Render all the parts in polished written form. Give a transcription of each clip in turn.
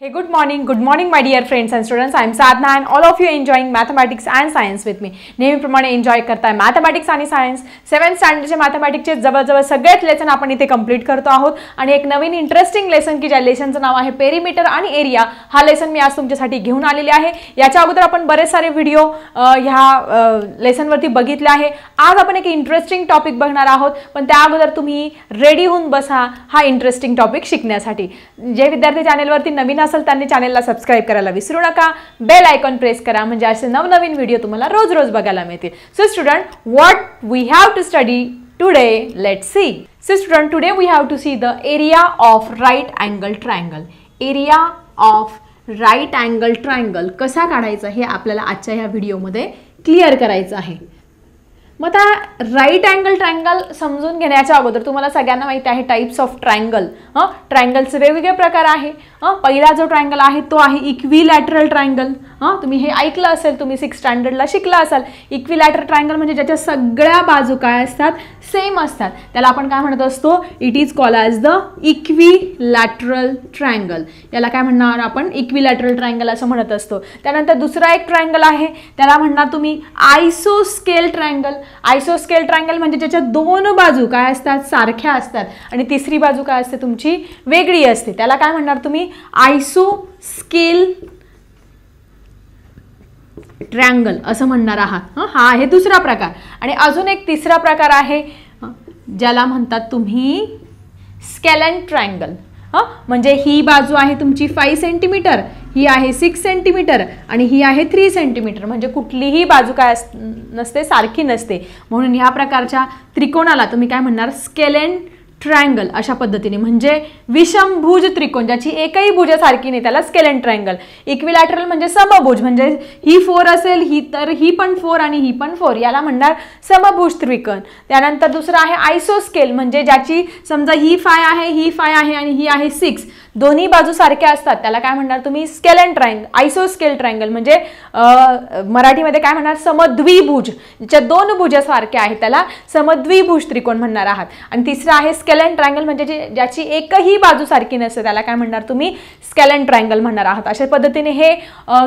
Hey, good morning my dear friends and students. I am Sadhna and all of you enjoying mathematics and science with me. नेहमीप्रमाणे enjoy करताय mathematics आणि science 7th स्टँडर्डचे मॅथमॅटिक्सचे जवळजवळ सगळेच lesson आपण इथे complete करतो आहोत आणि एक नवीन इंटरेस्टिंग लेसन की ज्या लेसनचं नाव आहे पेरीमीटर आणि एरिया हा लेसन मी आज तुमच्यासाठी घेऊन आलेले आहे. याच्या अगोदर आपण बरेच सारे व्हिडिओ ह्या लेसनवरती बघितले आहे. आज आपण एक इंटरेस्टिंग टॉपिक बघणार आहोत, पण त्या अगोदर तुम्ही रेडी होऊन बसा हा इंटरेस्टिंग टॉपिक शिकण्यासाठी. जे विद्यार्थी चॅनलवरती नवीन असेल त्यांनी चॅनलला सबस्क्राइब करायला विसरू नका. बेल आयकॉन प्रेस करा म्हणजे असे नवनवीन व्हिडिओ तुम्हाला रोज रोज बघायला मिळतील. So student, what we have to study today, let's see. So student, today we have to see the area of right angle triangle. Area of right angle triangle कसा काढायचा हे आपल्याला आजच्या ह्या व्हिडिओमध्ये क्लिअर करायचं आहे. मग आता राईट अँगल ट्रायंगल समजून घेण्याच्या अगोदर तुम्हाला सगळ्यांना माहिती आहे टाइप्स ऑफ ट्रायंगल. ट्रायंगलचे वेगवेगळे प्रकार आहे. पहिला जो ट्रायंगल आहे तो आहे इक्विलॅटरल ट्रायंगल. तुम्ही हे ऐकलं असेल, तुम्ही 6th स्टँडर्डला शिकला असाल. इक्विलॅटरल ट्रायंगल म्हणजे ज्याच्या सगळ्या बाजू काय असतात, सेम असतात, त्याला आपण काय म्हणत असतो, it is called as the equilateral triangle. याला काय म्हणणार आपण, इक्विलॅटरल ट्रायंगल असं म्हणत असतो. त्यानंतर दुसरा एक ट्रायंगल आहे, त्याला म्हणणार तुम्ही आयसोस्केल ट्रायंगल. आयसोस्केल ट्रायंगल म्हणजे ज्याच्या दोन बाजू काय असतात, सारख्या असतात आणि तिसरी बाजू काय असते तुमची वेगळी असते. त्याला काय म्हणणार तुम्ही, आयसोस्केल ट्रायंगल असं म्हणणार आहात. हा आहे दुसरा प्रकार. आणि अजून एक तिसरा प्रकार आहे ज्याला म्हणतात तुम्ही स्केलेन ट्रायंगल. म्हणजे ही बाजू आहे तुमची 5 सेंटीमीटर, ही आहे 6 सेंटीमीटर आणि ही आहे 3 सेंटीमीटर. म्हणजे कुठलीही बाजू काय नसते, सारखी नसते. म्हणून ह्या प्रकारच्या त्रिकोणाला तुम्ही काय म्हणणार, स्केलेन ट्रायंगल अशा पद्धतीने. म्हणजे विषमभुज त्रिकोण ज्याची एकही भुज सारखी नाही त्याला स्केलेन ट्रायंगल. इक्विलॅटरल म्हणजे समभुज, म्हणजे ही 4 असेल, ही तर ही पण 4 आणि ही पण 4, याला म्हणणार समभुज त्रिकोण. त्यानंतर दुसरं आहे आयसोस्केल, म्हणजे ज्याची समजा ही 5 आहे, ही 5 आहे आणि ही आहे 6, दोन्ही बाजू सारख्या असतात, त्याला काय म्हणणार तुम्ही, स्केलेन ट्रायंगल. आयसोस्केल ट्रायंगल म्हणजे मराठीमध्ये काय म्हणणार, समद्विभुज, ज्याच्या दोन भुज सारख्या आहेत त्याला समद्विभुज त्रिकोण म्हणणार आहात. आणि तिसरं आहे स्केलेन ट्रायंगल, म्हणजे ज्याची एकही बाजू सारखी नसते त्याला काय म्हणणार तुम्ही, स्केलेन ट्रायंगल म्हणणार आहात. अशा पद्धतीने हे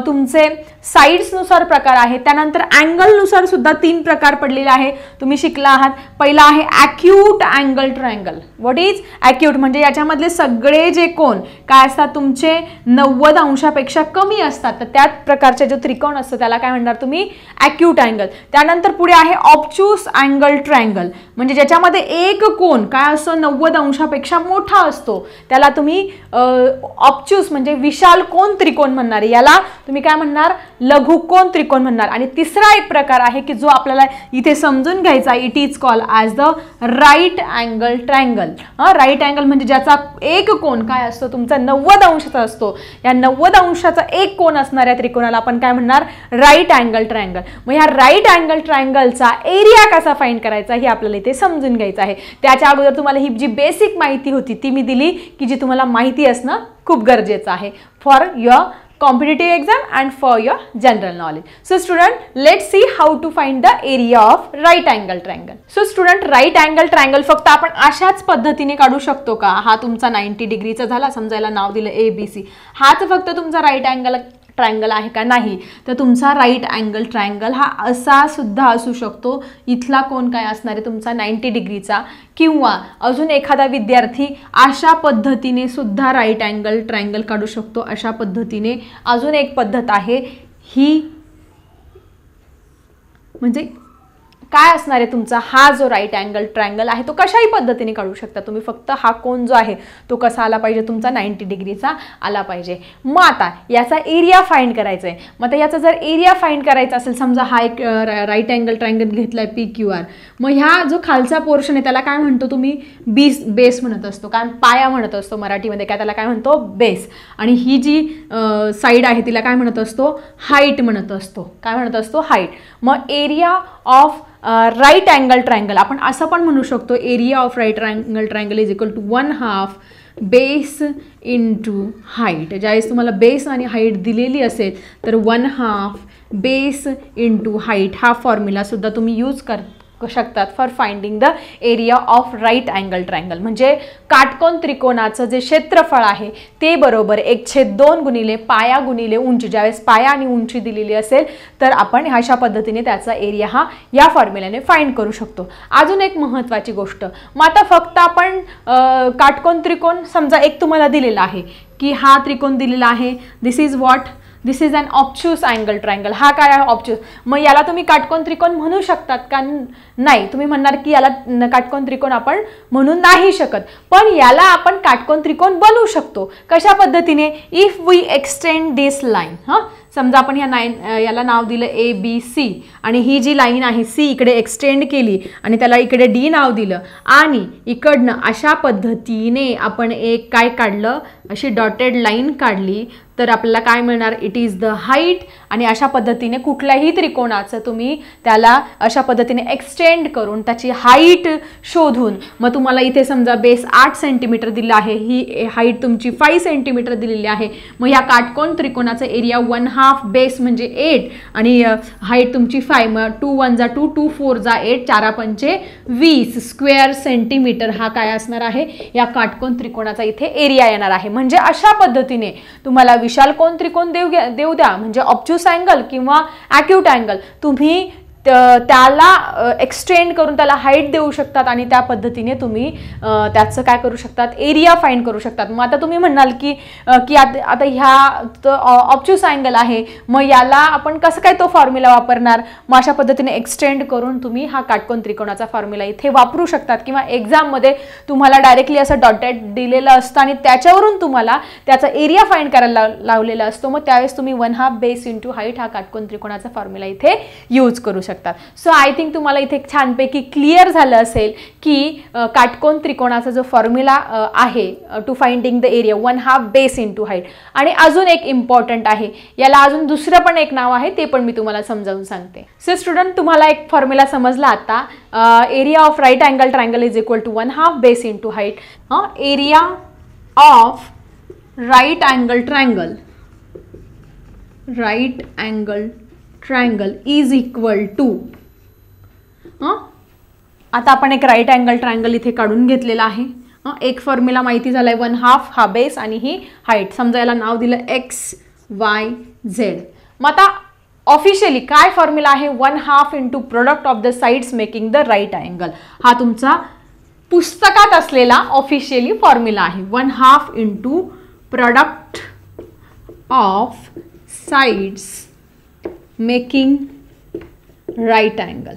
तुमचे साइड्सनुसार प्रकार आहेत. त्यानंतर अँगलनुसार सुद्धा 3 प्रकार पडलेले आहे, तुम्ही शिकला आहात. पहिला आहे acute angle triangle. What is acute, म्हणजे याच्यामधले सगळे जे कोण काय असतात तुमचे 90 अंशापेक्षा कमी असतात, तर त्याच प्रकारचे जो त्रिकोण असतो त्याला काय म्हणणार तुम्ही, ॲक्यूट अँगल. त्यानंतर पुढे आहे ऑब्च्यूस अँगल ट्रायंगल, म्हणजे ज्याच्यामध्ये एक कोण काय असतो 90 अंशापेक्षा मोठा असतो, त्याला तुम्ही ऑब्च्यूस म्हणजे विशाल कोण त्रिकोण म्हणणार. याला तुम्ही काय म्हणणार, लघुकोन त्रिकोण म्हणणार. आणि तिसरा एक प्रकार आहे की जो आपल्याला इथे समजून घ्यायचा, it is called as the right angle triangle. Right angle म्हणजे ज्याचा एक कोण काय असतो तुमचा 90 अंशाचा असतो. या 90 अंशाचा एक कोण असणाऱ्या त्रिकोणाला आपण काय म्हणणार, राईट अँगल ट्रायंगल. मग ह्या राईट अँगल ट्रायंगलचा एरिया कसा फाइंड करायचा हे आपल्याला इथे समजून घ्यायचं आहे. त्याच्या अगोदर तुम्हाला ही जी बेसिक माहिती होती ती मी दिली, की जी तुम्हाला माहिती असणं खूप गरजेचं आहे for your competitive exam and for your general knowledge. So student, let's see how to find the area of right angle triangle. So student, right angle triangle फक्त आपण अशाच पद्धतीने काढू शकतो का. हा तुमचा 90 डिग्रीचा झाला, समजायला नाव दिलं ABC, हाच फक्त तुमचा राईट अँगल ट्रायंगल आहे का, नाही. तर तुमचा राईट अँगल ट्रायंगल हा असा सुद्धा असू शकतो. इथला कोण काय असणार आहे तुमचा 90 डिग्रीचा, किंवा अजून एखादा विद्यार्थी अशा पद्धतीने सुद्धा राईट अँगल ट्रायंगल काढू शकतो. अशा पद्धतीने अजून एक पद्धत आहे, ही म्हणजे काय असणार आहे तुमचा हा जो राईट अँगल ट्रायंगल आहे तो कशाही पद्धतीने काढू शकता तुम्ही. फक्त हा कोण जो आहे तो कसा आला पाहिजे तुमचा 90 डिग्रीचा आला पाहिजे. मग आता याचा एरिया फाइंड करायचा आहे. मग आता याचा जर एरिया फाइंड करायचा असेल, समजा हा एक राईट अँगल ट्रायंगल घेतलाय PQR, मग ह्या जो खालचा पोर्शन आहे त्याला काय म्हणतो तुम्ही, बेस म्हणत असतो, काय पाया म्हणत असतो मराठीमध्ये, काय त्याला काय म्हणतो, बेस. आणि ही जी साईड आहे तिला काय म्हणत असतो, हाईट म्हणत असतो. काय म्हणत असतो, हाईट. मग area of right angle triangle आपण असं पण म्हणू शकतो, area of right angle triangle is equal to 1/2 base into height. ज्यावेळेस तुम्हाला बेस आणि हाईट दिलेली असेल तर 1/2 बेस इंटू हाईट हा फॉर्म्युला सुद्धा तुम्ही यूज शकतात for finding the area of right angle triangle. म्हणजे काटकोन त्रिकोणाचं जे क्षेत्रफळ आहे ते बरोबर 1/2 गुणिले पाया गुणिले उंची. ज्यावेळेस पाया आणि उंची दिलेली असेल तर आपण अशा पद्धतीने त्याचा एरिया हा या फॉर्म्युल्याने फाइंड करू शकतो. अजून एक महत्त्वाची गोष्ट, मग आता फक्त आपण काटकोन त्रिकोण समजा एक तुम्हाला दिलेला आहे की हा त्रिकोण दिलेला आहे, this is what, this is an obtuse angle triangle. हा काय आहे? ऑब्च्युस. मग याला तुम्ही काटकोन त्रिकोण म्हणू शकतात का? नाही. तुम्ही म्हणणार की याला काटकोन त्रिकोण आपण म्हणू नाही शकत, पण याला आपण काटकोन त्रिकोण बनवू शकतो. कशा पद्धतीने? If we extend this line. समजा आपण याला नाव दिलं ABC आणि ही जी लाईन आहे C इकडे एक्सटेंड केली आणि त्याला इकडे D नाव दिलं आणि इकडनं अशा पद्धतीने आपण एक काय काढलं, अशी डॉटेड लाईन काढली तर आपल्याला काय मिळणार? It is the height. आणि अशा पद्धतीने कुठल्याही त्रिकोणाचं तुम्ही त्याला अशा पद्धतीने एक्सटेंड करून त्याची हाईट शोधून, मग तुम्हाला इथे समजा बेस 8 सेंटीमीटर दिला आहे, ही हाईट तुमची 5 सेंटीमीटर दिलेली आहे. मग ह्या काटकोन त्रिकोणाचा एरिया 1/2 बेस म्हणजे 8 आणि हाईट तुमची 5. मग 2 1 जा 2, 2 4 जा 8, 4 पंचे 20 स्क्वेअर सेंटीमीटर हा काय असणार आहे? या काटकोन त्रिकोणाचा इथे एरिया येणार आहे. म्हणजे अशा पद्धतीने तुम्हाला विशाल कोन त्रिकोण देऊ द्या म्हणजे ऑब्च्युस अँगल किंवा ॲक्यूट अँगल, तुम्ही त्याला एक्सटेंड करून त्याला हाईट देऊ शकतात आणि त्या पद्धतीने तुम्ही त्याचं काय करू शकतात? एरिया फाइंड करू शकतात. मग आता तुम्ही म्हणाल की आता ह्या ऑब्च्युस अँगल आहे, मग याला आपण कसं काय तो फॉर्म्युला वापरणार? मग अशा पद्धतीने एक्सटेंड करून तुम्ही हा काटकोन त्रिकोणाचा फॉर्म्युला इथे वापरू शकतात किंवा एक्झाममध्ये तुम्हाला डायरेक्टली असं डॉटेड दिलेलं असतं आणि त्याच्यावरून तुम्हाला त्याचा एरिया फाइंड करायला लावलेला असतो. मग त्यावेळेस तुम्ही 1/2 बेस इंटू हाईट हा काटकोन त्रिकोणाचा फॉर्म्युला इथे यूज करू शकता. सो आय थिंक तुम्हाला इथे छानपैकी क्लिअर झालं असेल की काटकोन त्रिकोणाचा जो फॉर्म्युला आहे to finding the area 1/2 base into height. आणि अजून एक इम्पॉर्टंट आहे, याला अजून दुसरं पण एक नाव आहे, ते पण मी तुम्हाला समजावून सांगते. सो स्टुडंट, तुम्हाला एक फॉर्म्युला समजला आता. Area of right angle triangle is equal to 1/2 base into height. Area of right angle triangle is equal to, आता आपण एक राईट अँगल ट्रायंगल इथे काढून घेतलेला आहे. एक फॉर्म्युला माहिती झालाय 1/2 हा बेस आणि ही हाईट. समजा याला नाव दिलं XYZ. मग आता ऑफिशियली काय फॉर्म्युला आहे? 1/2 into product of the sides making the right angle. हा तुमचा पुस्तकात असलेला ऑफिशियली फॉर्म्युला आहे. 1/2 into product of sides making right angle.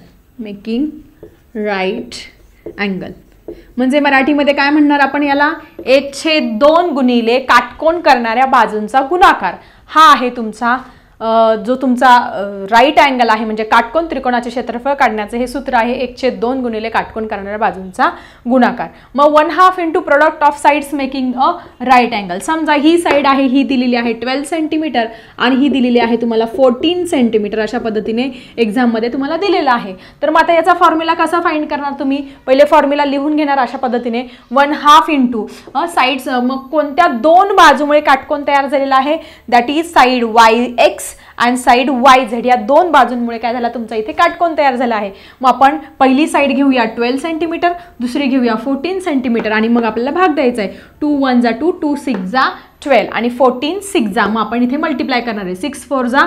म्हणजे मराठीमध्ये काय म्हणणार आपण याला? 1/2 गुणिले काटकोन करणाऱ्या बाजूंचा गुणाकार. हा आहे तुमचा जो तुमचा राईट अँगल आहे, म्हणजे काटकोन त्रिकोणाचे क्षेत्रफळ काढण्याचे हे सूत्र आहे 1/2 गुणिले काटकोन करणाऱ्या बाजूंचा गुणाकार. मग 1/2 into product of sides making a right angle. समजा ही साईड आहे, ही दिलेली आहे 12 सेंटीमीटर आणि ही दिलेली आहे तुम्हाला 14 सेंटीमीटर. अशा पद्धतीने एक्झाममध्ये तुम्हाला दिलेला आहे. तर मग आता याचा फॉर्म्युला कसा फाइंड करणार तुम्ही? पहिले फॉर्म्युला लिहून घेणार अशा पद्धतीने 1/2 इंटू साइड्स, मग कोणत्या 2 बाजूमुळे काटकोन तयार झालेला आहे? दॅट इज साइड YX आणि साइड YZ. या 2 बाजूंमुळे काय झाला? तुमचा इथे काटकोन तयार झाला आहे. मग आपण पहिली साइड घेऊया 12 सेंटीमीटर, दुसरी घेऊया 14 सेंटीमीटर आणि मग आपल्याला भाग द्यायचा आहे. 2 1 जा 2, 2 6 जा 12 आणि 14 6 जा. मग आपण इथे मल्टिप्लाय करणार आहे. 6 4 जा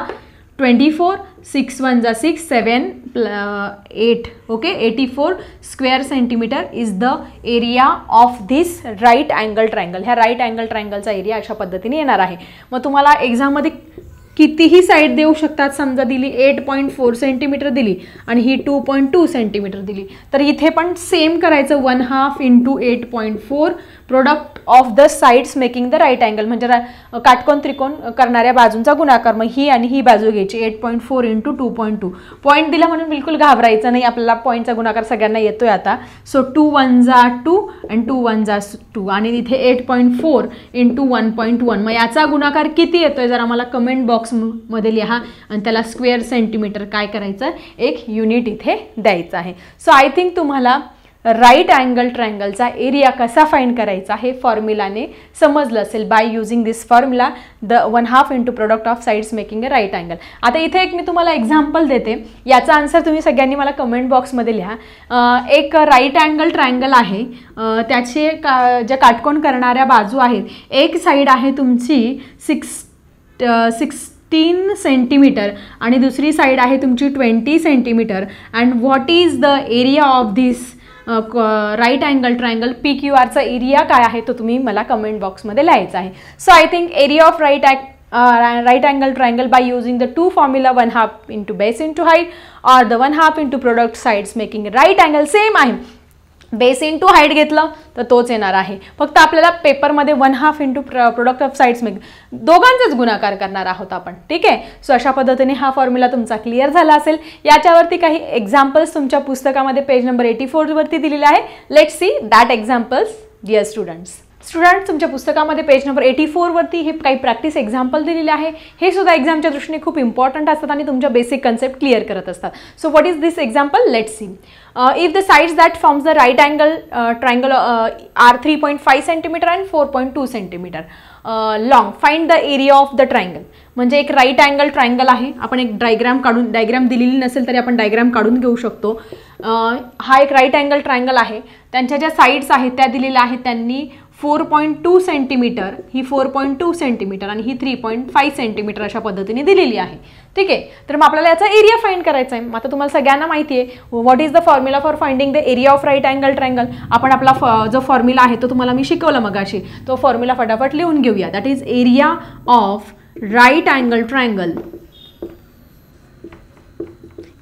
24, 6 1 जा 6, 7 8. Okay, 84 square centimetre is the area of this right angle triangle. ह्या राईट अँगल ट्रायंगलचा एरिया अशा पद्धतीने येणार आहे. मग तुम्हाला एक्झाममध्ये कितीही साईड देऊ शकतात. समजा दिली 8.4 सेंटीमीटर दिली आणि ही 2.2 सेंटीमीटर दिली, तर इथे पण सेम करायचं. 1/2 into 8.4 product of the sides making the right angle, म्हणजे काटकोन त्रिकोण करणाऱ्या बाजूंचा गुणाकार. मग ही आणि ही बाजू घ्यायची. 8.4 इंटू 2.2. पॉईंट दिला म्हणून बिलकुल घाबरायचं नाही, आपल्याला पॉईंटचा गुणाकार सगळ्यांना येतोय आता. सो 2 1 जा 2 आणि 2 1 जा 2 आणि इथे 8.4 इंटू 1.1. मग याचा गुणाकार किती येतोय जरा मला कमेंट बॉक्समध्ये लिहा आणि त्याला स्क्वेअर सेंटीमीटर काय करायचं? एक युनिट इथे द्यायचं आहे. सो आय थिंक तुम्हाला राईट अँगल ट्रायंगलचा एरिया कसा फाइंड करायचा हे फॉर्म्युलाने समजलं असेल. By using this formula the 1/2 into product of sides making a right angle. आता इथे एक मी तुम्हाला एक्झाम्पल देते, याचा आन्सर तुम्ही सगळ्यांनी मला कमेंट बॉक्समध्ये लिहा. एक राईट अँगल ट्रायंगल आहे, त्याचे ज्या काटकोन करणाऱ्या बाजू आहेत, एक साईड आहे तुमची 16 सेंटीमीटर आणि दुसरी साईड आहे तुमची 20 centimetre. And what is the area of this right angle triangle? PQRचा एरिया काय आहे तो तुम्ही मला कमेंट बॉक्समध्ये लिहायचा आहे. So I think area of right angle triangle by using the two formula 1/2 into base into height or the 1/2 into product sides making right angle same आहे. बेस इंटू हाईट घेतलं तर तोच येणार आहे. फक्त आपल्याला पेपरमध्ये 1/2 into product of sides make दोघांचाच गुणाकार करणार आहोत आपण. ठीक आहे. सो अशा पद्धतीने हा फॉर्म्युला तुमचा क्लिअर झाला असेल. याच्यावरती काही एक्झाम्पल्स तुमच्या पुस्तकामध्ये पेज नंबर 84 वरती दिलेले आहे. Let's see that examples dear students. तुमच्या पुस्तकामध्ये पेज नंबर 84 वरती हे काही प्रॅक्टिस एक्झाम्पल दिलेले आहे. हे सुद्धा एक्झामच्या दृष्टीने खूप इम्पॉर्टंट असतात आणि तुमच्या बेसिक कन्सेप्ट क्लिअर करत असतात. So what is this example? Let's see. If the sides that forms the right angle triangle are 3.5 cm and 4.2 cm long, find the area of the triangle. म्हणजे एक right angle triangle आहे. आपण एक diagram दिलेली नसेल तरी आपण diagram काढून घेऊ शकतो. हा एक राईट अँगल ट्रायंगल आहे. त्यांच्या ज्या साईड्स आहेत त्या दिलेल्या आहेत त्यांनी 4.2 सेंटीमीटर, ही 4.2 सेंटीमीटर आणि ही 3.5 सेंटीमीटर अशा पद्धतीने दिलेली आहे. ठीक आहे. तर मग आपल्याला याचा एरिया फाइंड करायचा आहे. आता तुम्हाला सगळ्यांना माहिती आहे what is the formula for finding the area of right angle triangle. आपण आपला जो फॉर्म्युला आहे तो तुम्हाला मी शिकवला मगाशी, तो फॉर्म्युला फटाफट लिहून घेऊया. That is area of right angle triangle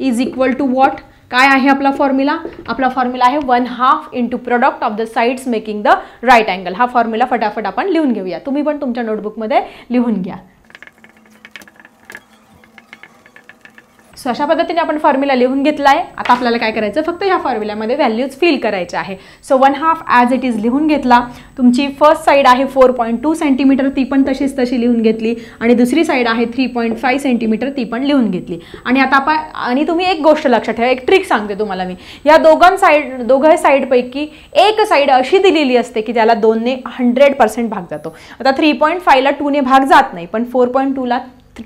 is equal to what? काय आहे आपला फॉर्म्युला? आपला फॉर्म्युला आहे 1/2 into product of the sides making the right angle. हा फॉर्म्युला फटाफट आपण लिहून घेऊया. तुम्ही पण तुमच्या नोटबुकमध्ये लिहून घ्या. सो अशा पद्धतीने आपण फॉर्म्युला लिहून घेतला आहे. आता आपल्याला काय करायचं, फक्त ह्या फॉर्म्युल्यामध्ये व्हॅल्यूज फिल करायचे आहे. सो 1/2 ॲज इट इज लिहून घेतला. तुमची फर्स्ट साईड आहे 4.2 सेंटीमीटर, ती पण तशी लिहून घेतली. आणि दुसरी साईड आहे 3.5 सेंटीमीटर, ती पण लिहून घेतली. आणि आता आणि तुम्ही एक गोष्ट लक्षात ठेवा, एक ट्रिक सांगते तुम्हाला मी. या दोघं साईडपैकी एक साईड अशी दिलेली असते की त्याला 2ने 100% भाग जातो. आता 3.5ला 2ने भाग जात नाही, पण 4.2ला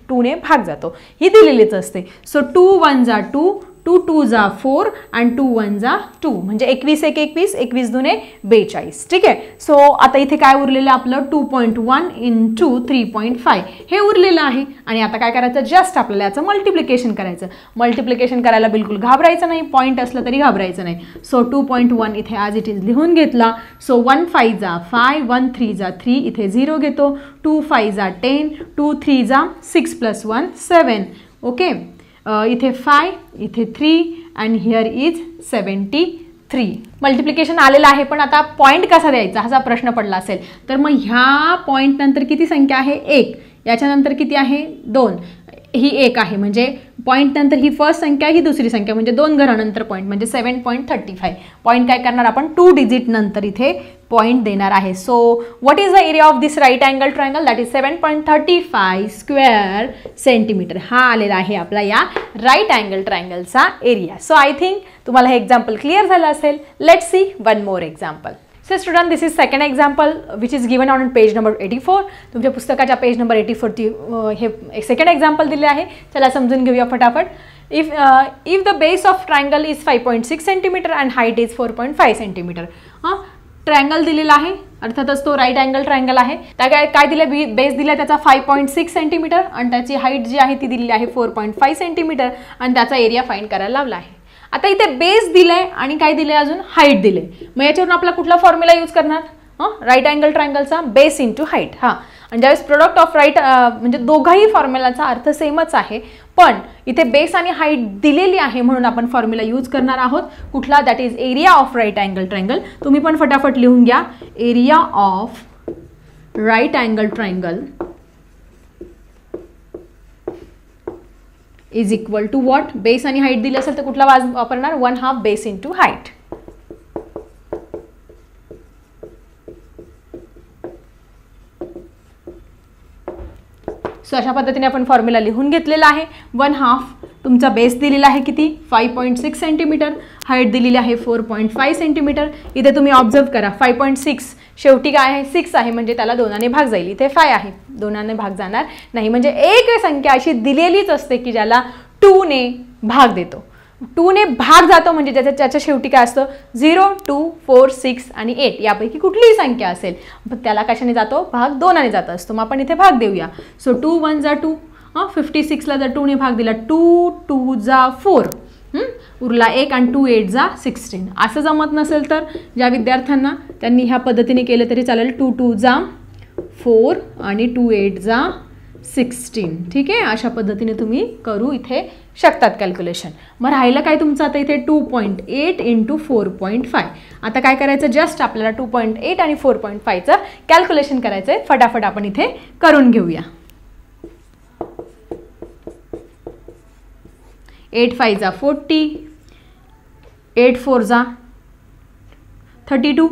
2ने भाग जातो. ही दिलेलीच असते. सो 2 1 जा 2, 2 2 जा 4 आणि 2 1 जा 2, म्हणजे 21 1 21, 21 2 42. ठीक आहे. सो आता इथे काय उरलेलं आपलं 2.1 इंटू 3.5 हे उरलेलं आहे. आणि आता काय करायचं, जस्ट आपल्याला याचं मल्टिप्लिकेशन करायचं. मल्टिप्लिकेशन करायला बिलकुल घाबरायचं नाही, पॉईंट असलं तरी घाबरायचं नाही. सो 2.1 इथे ॲज इट इज लिहून घेतला. सो 1 5 जा 5, 1 3 जा 3, इथे 0 घेतो. 2 5 जा 10, 2 3 जा 6 + 1 7. ओके. इथे 5, इथे 3 अँड हिअर इज 73. मल्टिप्लिकेशन आलेलं आहे, पण आता पॉईंट कसा द्यायचा हा प्रश्न पडला असेल. तर मग ह्या पॉईंट नंतर किती संख्या आहे? 1. याच्यानंतर किती आहे? 2. ही 1 आहे, म्हणजे पॉईंट नंतर ही फर्स्ट संख्या, ही दुसरी संख्या, म्हणजे 2 घरानंतर पॉईंट, म्हणजे 7.35. पॉईंट काय करणार आपण? 2 डिजिट नंतर इथे पॉईंट देणार आहे. So what is the area of this right angle triangle? That is 7.35 square centimetre. हा आलेला आहे आपला या राईट अँगल ट्रायंगलचा एरिया. सो आय थिंक तुम्हाला हे एक्झाम्पल क्लिअर झालं असेल. Let's see one more example. So student, this is second example which is given on page number 84. तुमच्या पुस्तकाच्या पेज नंबर 84 हे सेकंड एक्झाम्पल दिले आहे. चला समजून घेऊया फटाफट. If the base of triangle is 5.6 cm and height is 4.5 cm. Triangle दिलेला आहे, अर्थातच तो राईट अँगल ट्रायंगल आहे. त्या काय दिले, बेस दिला त्याचा 5.6 सेंटीमीटर आणि त्याची हाईट जी आहे ती दिलेली आहे 4.5 सेंटीमीटर आणि त्याचा एरिया फाइंड करायला लावला आहे. आता इथे बेस दिलाय आणि काय दिले, अजून हाईट दिले. मग याच्यावरून आपला कुठला फॉर्म्युला यूज करणार? राईट अँगल ट्रायंगलचा बेस इंटू हाईट. आणि ज्यावेळेस प्रोडक्ट ऑफ राईट, म्हणजे दोघाही फॉर्म्युलाचा अर्थ सेमच आहे, पण इथे बेस आणि हाईट दिलेली आहे म्हणून आपण फॉर्म्युला यूज करणार आहोत. कुठला? That is area of right angle triangle. तुम्ही पण फटाफट लिहून घ्या. Area of right angle triangle is equal to what? Base आणि हाईट दिली असेल तर कुठला वापरणार? 1/2 बेस इंटू हाईट. सो अशा पद्धतीने आपण फॉर्म्युला लिहून घेतलेला आहे. 1/2 तुमचा बेस दिलेला आहे किती 5.6 सेंटीमीटर, हाईट दिलेली आहे 4.5 सेंटीमीटर. इथे तुम्ही ऑब्झर्व करा 5.6 शेवटी काय आहे 6 आहे म्हणजे त्याला 2ने भाग जाईल. इथे 5 आहे 2ने भाग जाणार नाही. म्हणजे एक संख्या अशी दिलेलीच असते की ज्याला 2ने भाग देतो. 2ने भाग जातो म्हणजे त्याच्या शेवटी काय असतं 0, 2, 4, 6 आणि 8 यापैकी कुठलीही संख्या असेल त्याला कशाने जातो भाग 2ने जात असतो. मग आपण इथे भाग देऊया. सो 2 1 जा 2, 56ला जर 2ने भाग दिला 2 2 जा 4, उरला 1 आणि 2 8 जा 16. असं जमत नसेल तर ज्या विद्यार्थ्यांना त्यांनी ह्या पद्धतीने केलं तरी चालेल. 2 2 जा 4 आणि 2 8 जा 16. ठीक आहे, अशा पद्धतीने तुम्ही करू इथे शकतात कॅल्क्युलेशन. मग राहिलं काय तुमचं आता इथे 2.8 इंटू 4.5. आता काय करायचं जस्ट आपल्याला 2.8 आणि 4.5चं कॅल्क्युलेशन करायचं आहे. फटाफट आपण इथे करून घेऊया. 8 5 जा 40, 8 4 जा 32,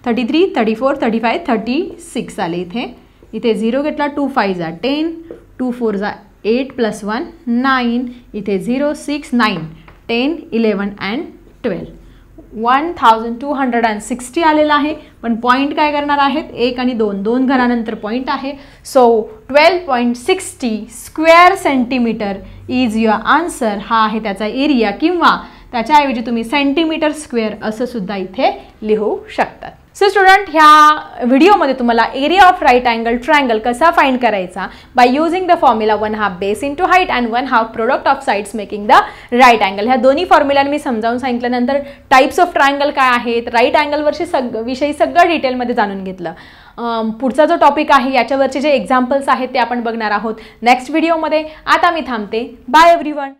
33 34 35 36 आले इथे. इथे 0 घेतला 2 5 जा 10, 2 4 जा 8 + 1 9, इथे 0 6 9 10 11 and 12. 1260 आलेला आहे. पण पॉईंट काय करणार आहेत 1 आणि 2 2 घरानंतर पॉईंट आहे. So 12.60 square centimetre is your answer. हा आहे त्याचा एरिया किंवा त्याच्याऐवजी तुम्ही सेंटीमीटर स्क्वेअर असं सुद्धा इथे लिहू शकतात. सो स्टुडंट, ह्या व्हिडिओमध्ये तुम्हाला area of right angle triangle कसा फाइंड करायचा by using the formula 1/2 base into height and 1/2 product of sides making the right angle ह्या दोन्ही फॉर्म्युलाने मी समजावून सांगितल्यानंतर टाइप्स ऑफ ट्रायंगल काय आहेत, राईट अँगलवरची विषयी सगळं डिटेलमध्ये जाणून घेतलं. पुढचा जो टॉपिक आहे याच्यावरचे जे एक्झाम्पल्स आहेत ते आपण बघणार आहोत नेक्स्ट व्हिडिओमध्ये. आता मी थांबते. Bye everyone.